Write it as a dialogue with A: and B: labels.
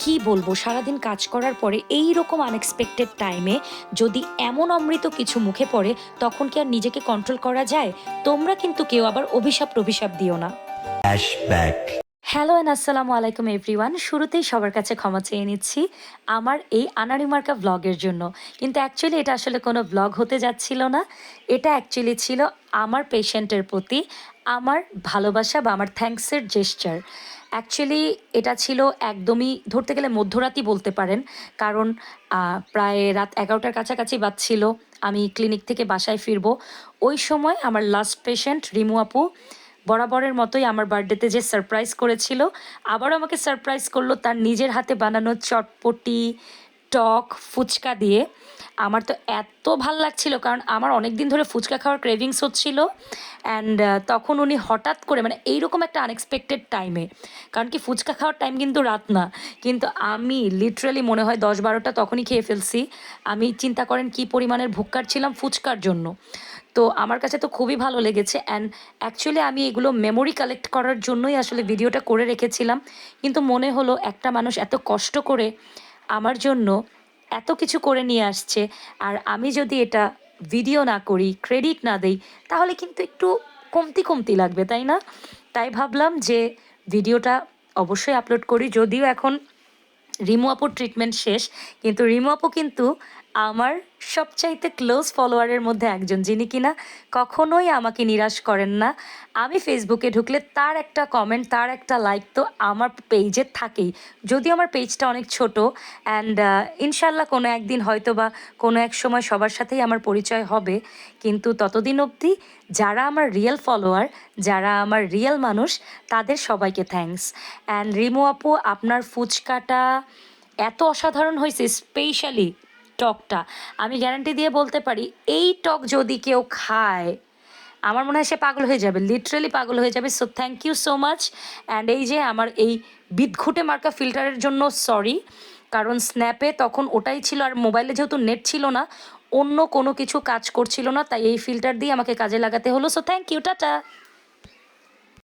A: কি বলবো, সারাদিন কাজ করার পরে এই রকম আনএক্সপেক্টেড টাইমে যদি এমন অমৃত কিছু মুখে পড়ে, তখন কি আর নিজেকে কন্ট্রোল করা যায়? তোমরা কিন্তু কেউ আবার অভিশাপ টভিশাপ দিও না।
B: Flashback.
A: হ্যালো অ্যান্ড আসসালামু আলাইকুম এভরিওয়ান। শুরুতেই সবার কাছে ক্ষমা চেয়ে নিচ্ছি আমার এই আনাড়িমার্কা ভ্লগের জন্য। কিন্তু অ্যাকচুয়ালি এটা আসলে কোনো ভ্লগ হতে যাচ্ছিল না। এটা অ্যাকচুয়ালি ছিল আমার পেশেন্টের প্রতি আমার ভালোবাসা বা আমার থ্যাঙ্কসের জেস্চার। অ্যাকচুয়ালি এটা ছিল একদমই ধরতে গেলে মধ্যরাতই বলতে পারেন, কারণ প্রায় রাত 11টার কাছাকাছি বাজছিল। আমি ক্লিনিক থেকে বাসায় ফিরবো। ওই সময় আমার লাস্ট পেশেন্ট রিমু আপু বরাবরের মতোই আমার বার্থডেতে যে সারপ্রাইজ করেছিল, আবারও আমাকে সারপ্রাইজ করলো তার নিজের হাতে বানানো চটপটি টক ফুচকা দিয়ে। আমার তো এত ভাল লাগছিল, কারণ আমার অনেক দিন ধরে ফুচকা খাওয়ার ক্রেভিংস হচ্ছিল। অ্যান্ড তখন উনি হঠাৎ করে মানে এইরকম একটা আনএক্সপেক্টেড টাইমে, কারণ কি ফুচকা খাওয়ার টাইম কিন্তু রাত না, কিন্তু আমি লিটারালি মনে হয় 10-12টা তখনই খেয়ে ফেলছি। আমি চিন্তা করেন কি পরিমাণের ভুক্কার ছিলাম ফুচকার জন্য। তো আমার কাছে তো খুবই ভালো লেগেছে। অ্যান্ড অ্যাকচুয়ালি আমি এগুলো মেমোরি কালেক্ট করার জন্যই আসলে ভিডিওটা করে রেখেছিলাম। কিন্তু মনে হলো একটা মানুষ এত কষ্ট করে আমার জন্য এত কিছু করে নিয়ে আসছে, আর আমি যদি এটা ভিডিও না করি, ক্রেডিট না দেই, তাহলে কিন্তু একটু কমতি কমতি লাগবে, তাই না? তাই ভাবলাম যে ভিডিওটা অবশ্যই আপলোড করি। যদিও এখন রিমু আপুর ট্রিটমেন্ট শেষ, কিন্তু রিমু আপু কিন্তু আমার সবচাইতে ক্লোজ ফলোয়ারের মধ্যে একজন, যিনি কিনা কখনোই আমাকে নিরাশ করেন না। আমি ফেসবুকে ঢুকলে তার একটা কমেন্ট, তার একটা লাইক তো আমার পেজে থাকেই। যদিও আমার পেজটা অনেক ছোট, অ্যান্ড ইনশাল্লাহ কোনো একদিন হয়তো বা কোনো এক সময় সবার সাথেই আমার পরিচয় হবে, কিন্তু ততদিন অবধি যারা আমার রিয়েল ফলোয়ার, যারা আমার রিয়েল মানুষ, তাদের সবাইকে থ্যাঙ্কস। অ্যান্ড রিমু আপু, আপনার ফুচকাটা এত অসাধারণ হয়েছে, স্পেশালি টকটা। আমি গ্যারান্টি দিয়ে বলতে পারি এই টক যদি কেউ খায়, আমার মনে হয় সে পাগল হয়ে যাবে, লিটারালি পাগল হয়ে যাবে। So thank you so much. And এই যে আমার এই বিদঘুটে মার্কা ফিল্টারের জন্য সরি, কারণ স্ন্যাপে তখন ওটাই ছিল, আর মোবাইলে যেহেতু নেট ছিল না, অন্য কোনো কিছু কাজ করছিল না, তাই এই ফিল্টার দিয়ে আমাকে কাজে লাগাতে হলো। So thank you, tata.